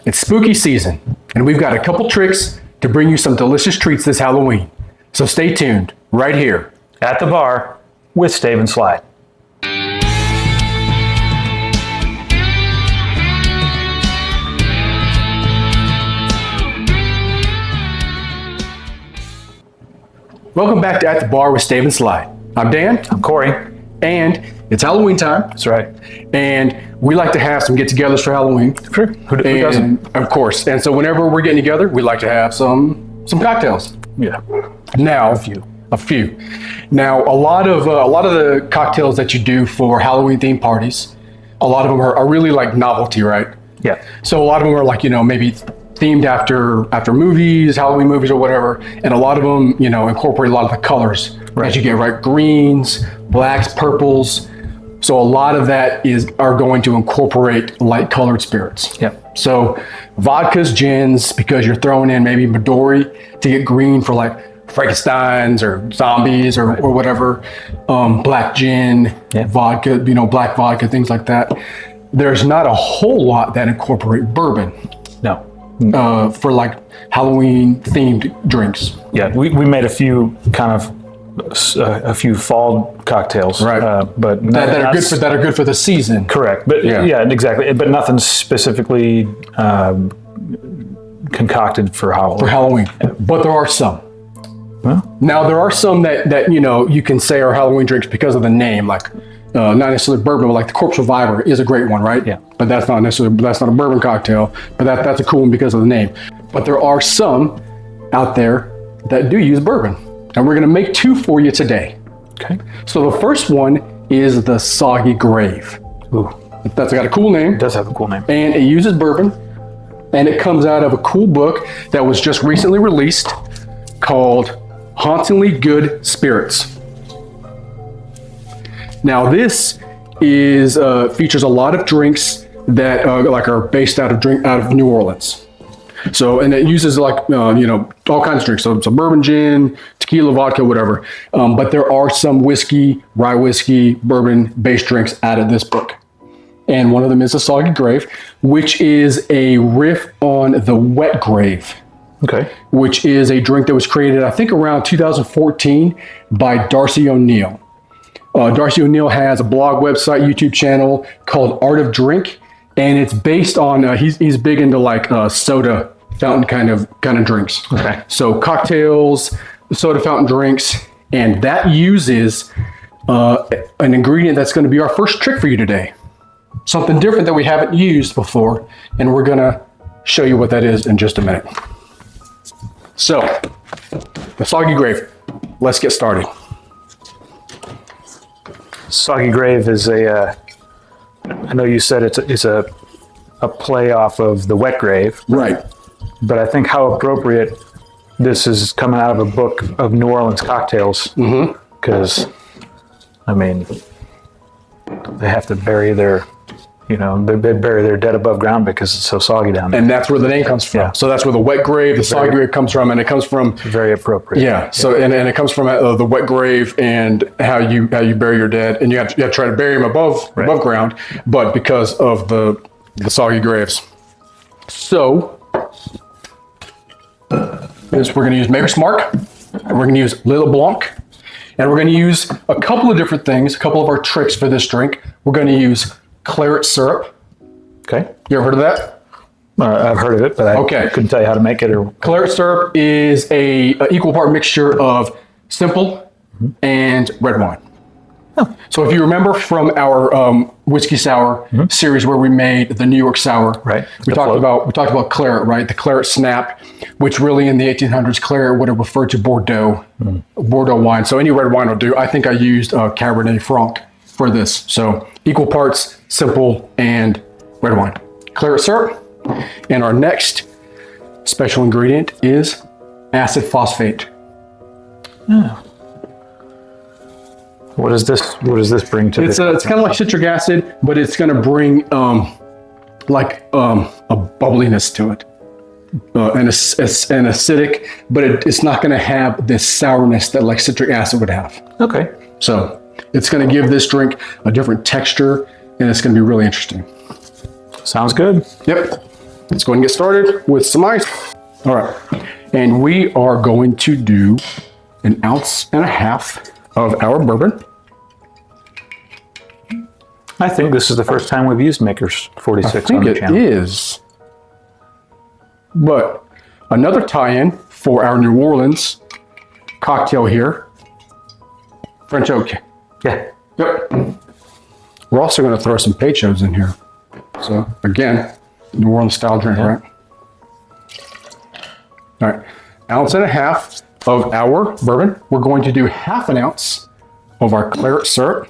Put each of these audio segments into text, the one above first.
It's spooky season, and we've got a couple tricks to bring you some delicious treats this Halloween. So stay tuned right here At the bar with Stave Slide. Welcome back to At the Bar with Stave Slide. I'm Dan. I'm Corey. And it's Halloween time. That's right. And we like to have some get-togethers for Halloween. Sure. Who doesn't? Of course. And so whenever we're getting together, we like to have some cocktails. Yeah. Now, a few. Now, a lot of the cocktails that you do for Halloween themed parties, a lot of them are really like novelty, right? Yeah. So a lot of them are like, maybe themed after movies, Halloween movies or whatever. And a lot of them, incorporate a lot of the colors that you get, right? Greens, blacks, purples. So a lot of that are going to incorporate light colored spirits. Yep. So vodkas, gins, because you're throwing in maybe Midori to get green for like Frankensteins or zombies or whatever. Black gin, vodka, black vodka, things like that. There's not a whole lot that incorporate bourbon. No. For like Halloween themed drinks. Yeah, we made a few a few fall cocktails, right? But that are good for the season. Correct, but yeah, exactly. But nothing specifically concocted for Halloween. For Halloween, but there are some. Well, now there are some that you can say are Halloween drinks because of the name, like not necessarily bourbon, but like the Corpse Reviver is a great one, right? Yeah. But that's not a bourbon cocktail, but that's a cool one because of the name. But there are some out there that do use bourbon. And we're gonna make two for you today. Okay. So the first one is the Soggy Grave. Ooh. That's got a cool name. It does have a cool name. And it uses bourbon. And it comes out of a cool book that was just recently released called Hauntingly Good Spirits. Now this features a lot of drinks that are based out of New Orleans. So, and it uses all kinds of drinks. So bourbon, gin, tequila, vodka, whatever. But there are some whiskey, rye whiskey, bourbon-based drinks out of this book. And one of them is the Soggy Grave, which is a riff on the Wet Grave. Okay. Which is a drink that was created, I think, around 2014 by Darcy O'Neil. Darcy O'Neil has a blog, website, YouTube channel called Art of Drink. And it's based on, he's big into like soda fountain kind of drinks. Okay. So cocktails, soda fountain drinks, and that uses an ingredient that's going to be our first trick for you today. Something different that we haven't used before, and we're going to show you what that is in just a minute. So, the Soggy Grave, let's get started. Soggy Grave is I know you said it's a play off of the Wet Grave. Right. But I think how appropriate this is coming out of a book of New Orleans cocktails. Because, I mean, they have to bury their dead above ground because it's so soggy down there. And that's where the name comes from. Yeah. So that's where the Wet Grave, the Soggy Grave comes from, and it comes from... Very appropriate. Yeah. So and it comes from the Wet Grave and how you bury your dead, and you have to try to bury them above ground, but because of the Soggy Graves. So we're going to use Maker's Mark, and we're going to use Lillet Blanc, and we're going to use a couple of different things, a couple of our tricks for this drink. We're going to use Claret Syrup. Okay. You ever heard of that? I've heard of it, but I couldn't tell you how to make it. Claret Syrup is a equal part mixture of simple and red wine. Oh. So if you remember from our whiskey sour series where we made the New York sour, right? We talked about claret, right? The claret snap, which really in the 1800s, claret would have referred to Bordeaux wine. So any red wine will do. I think I used Cabernet Franc for this. So equal parts simple and red wine. Claret syrup. And our next special ingredient is acid phosphate. Oh. What does this bring to it's kind of like citric acid, but it's going to bring a bubbliness to it. And acidic, but it's not going to have this sourness that like citric acid would have. Okay. So it's going to give this drink a different texture, and it's going to be really interesting. Sounds good. Yep. let's go ahead and get started with some ice. All right, and we are going to do 1.5 ounces of our bourbon. I think this is the first time we've used Maker's 46 on the channel. It is. But another tie-in for our New Orleans cocktail here, French oak. Yeah. Yep. We're also going to throw some Peychauds in here. So again, New Orleans style drink, right? All right, 1.5 ounces of our bourbon. We're going to do 1/2 ounce of our Claret Syrup.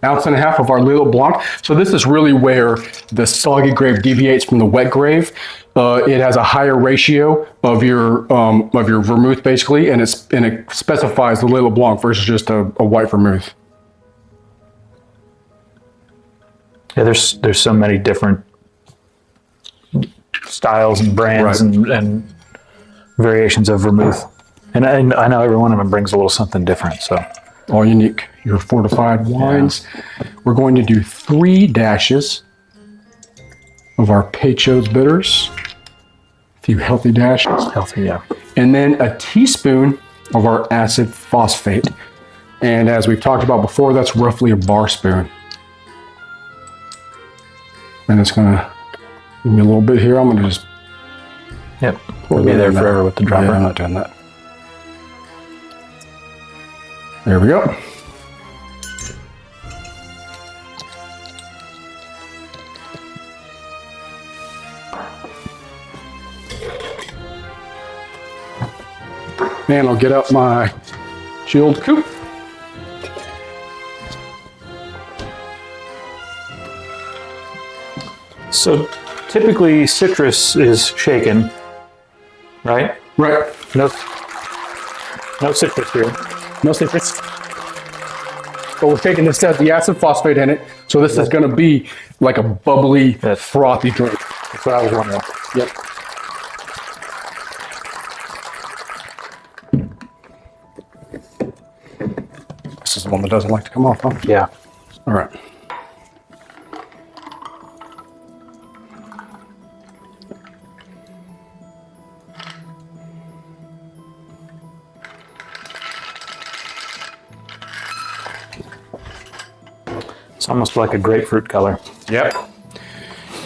Ounce and a half of our Lillet Blanc. So this is really where the Soggy Grave deviates from the wet grave. It has a higher ratio of your vermouth basically, and it specifies the Lillet Blanc versus just a white vermouth. Yeah, there's so many different styles and brands and variations of vermouth, and I know every one of them brings a little something different. So. All unique, your fortified wines. Yeah. We're going to do 3 dashes of our Peychaud's bitters. A few healthy dashes. Healthy, yeah. And then a teaspoon of our acid phosphate. And as we've talked about before, that's roughly a bar spoon. And it's gonna give me a little bit here. I'm gonna just we'll be there forever with the dropper. Yeah, I'm not doing that. There we go. And I'll get out my chilled coupe. So typically citrus is shaken, right? Right. No citrus here. No citrus. But we're taking this has the acid phosphate in it, so this is going to be like a bubbly, frothy drink. That's what I was wondering. Yep. This is the one that doesn't like to come off, huh? Yeah. All right. It's almost like a grapefruit color. Yep.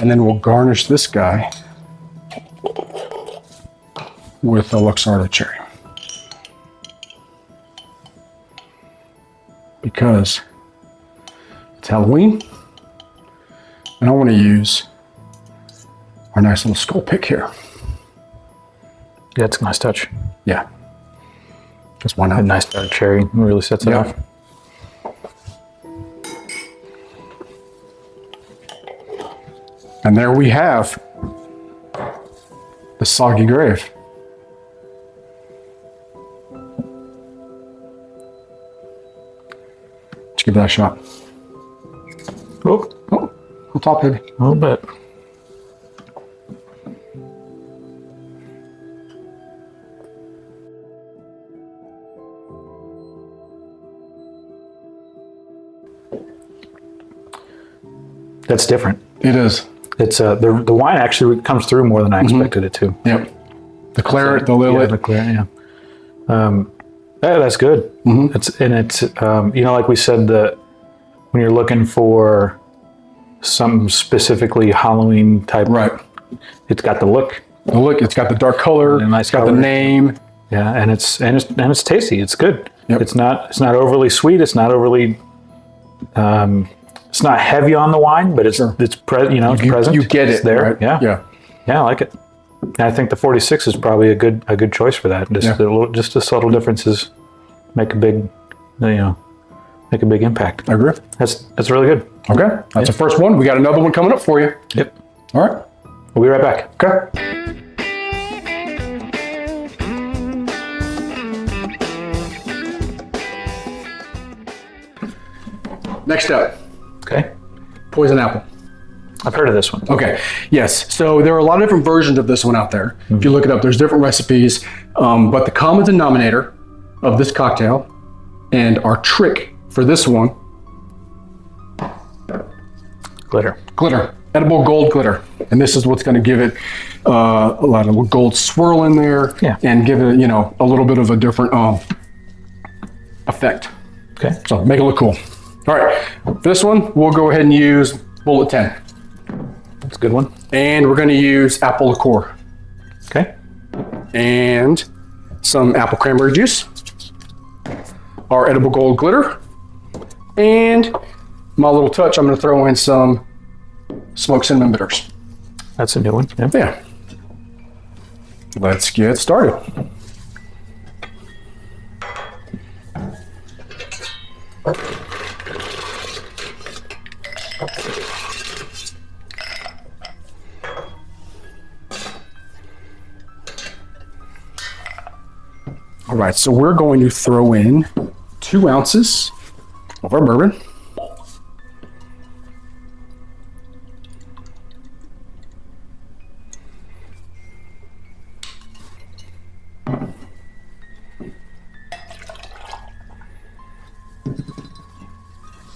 And then we'll garnish this guy with a Luxardo cherry. Because it's Halloween, and I want to use our nice little skull pick here. Yeah, it's a nice touch. Yeah. Just why not? A nice dark cherry really sets it off. And there we have the Soggy Grave. Let's give that a shot. Oh, on top heavy. A little bit. That's different. It is. It's the wine actually comes through more than I expected it to. Yep. The Claret, the Lillet. Yeah, the Claret, yeah. That's good. It's like we said, that when you're looking for some specifically Halloween type, right? It's got the look. The look. It's got the dark color. Nice it's got color. the name. Yeah, and it's tasty. It's good. Yep. It's not overly sweet. It's not overly. It's not heavy on the wine, but it's present. You get it. It's there. Right? Yeah. I like it. And I think the 46 is probably a good choice for that. Just the subtle differences make a big, make a big impact. I agree. That's really good. Okay, that's the first one. We got another one coming up for you. Yep. All right. We'll be right back. Okay. Next up, Okay. poison apple. I've heard of this one. Okay, yes. So there are a lot of different versions of this one out there. If you look it up, there's different recipes. But the common denominator of this cocktail and our trick for this one, glitter, edible gold glitter. And this is what's going to give it a lot of gold swirl in there and give it, a little bit of a different effect. Okay. So make it look cool. All right, for this one, we'll go ahead and use Bullet 10. That's a good one. And we're going to use apple liqueur. Okay. And some apple cranberry juice. Our edible gold glitter. And my little touch, I'm going to throw in some smoked cinnamon bitters. That's a new one. Yeah. Let's get started. All right, so we're going to throw in 2 ounces of our bourbon.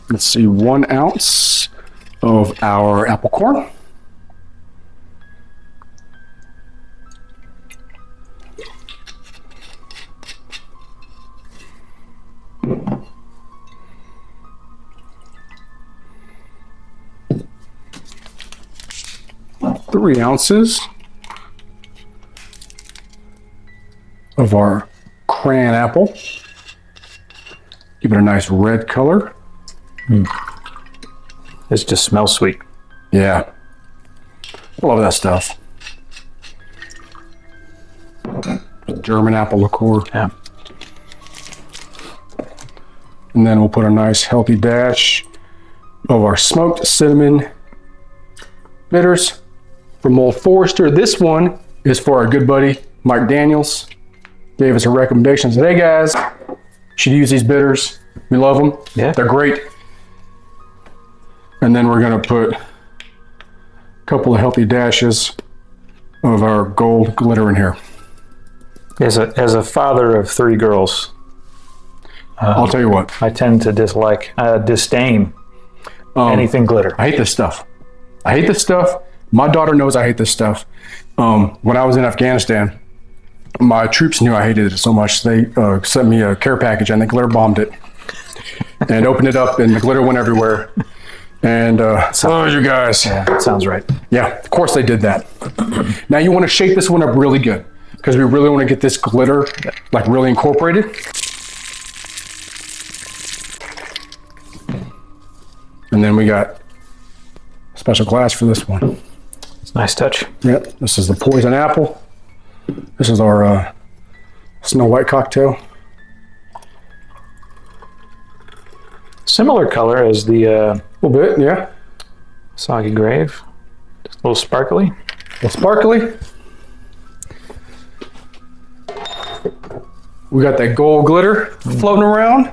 Let's see, 1 ounce of our apple corn. Three ounces of our cran apple. Give it a nice red color. This just smells sweet. Yeah. I love that stuff. German apple liqueur. Yeah. And then we'll put a nice healthy dash of our smoked cinnamon bitters from Old Forester. This one is for our good buddy, Mike Daniels. Gave us a recommendation. Said, hey guys, you should use these bitters. We love them. Yeah. They're great. And then we're going to put a couple of healthy dashes of our gold glitter in here. As a father of 3 girls, I'll tell you what. I tend to disdain anything glitter. I hate this stuff. My daughter knows I hate this stuff. When I was in Afghanistan, my troops knew I hated it so much. They sent me a care package and they glitter bombed it and opened it up and the glitter went everywhere. And so you guys. Yeah, that sounds right. Yeah, of course they did that. Now you want to shake this one up really good because we really want to get this glitter like really incorporated. And then we got a special glass for this one. It's a nice touch. Yep, this is the poison apple. This is our Snow White cocktail. Similar color as the A little bit, yeah. Soggy Grave. Just a little sparkly. A little sparkly. We got that gold glitter floating around.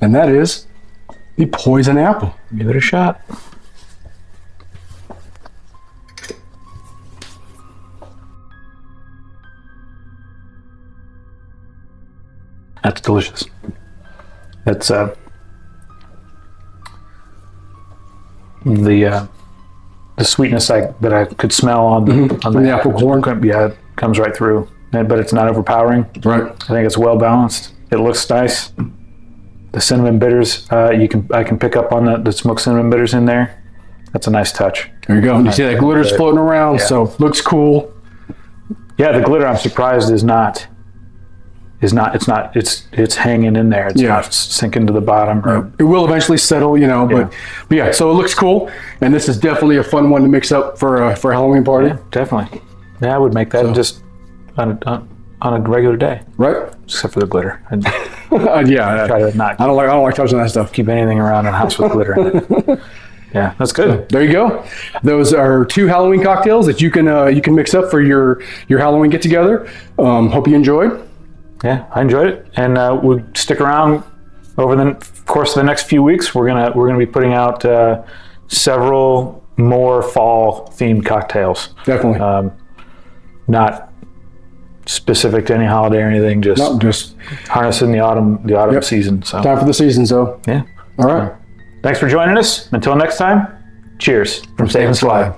And that is the poison apple. Give it a shot. That's delicious. That's the sweetness that I could smell on the apple corn. Yeah, it comes right through, but it's not overpowering. Right. I think it's well balanced. It looks nice. The cinnamon bitters, I can pick up on the smoked cinnamon bitters in there. That's a nice touch. There you go. You see that glitter's floating around, Yeah. so looks cool. Yeah, the glitter, I'm surprised it's hanging in there. It's not sinking to the bottom. Or, It will eventually settle, but yeah, so it looks cool. And this is definitely a fun one to mix up for a Halloween party. yeah, definitely. Yeah, I would make that just on a regular day, Right? except for the glitter. I'd Yeah. try to not I don't like touching that stuff. keep anything around in the house with glitter in it. Yeah, that's good. There you go. Those are 2 Halloween cocktails that you can mix up for your Halloween get together. Hope you enjoyed. Yeah, I enjoyed it, and we'll stick around over the course of the next few weeks. We're gonna be putting out several more fall themed cocktails. Definitely. Not specific to any holiday or anything. Just harnessing the autumn season. So time for the season. So yeah. All right. Thanks for joining us. Until next time, cheers from Stave Slide.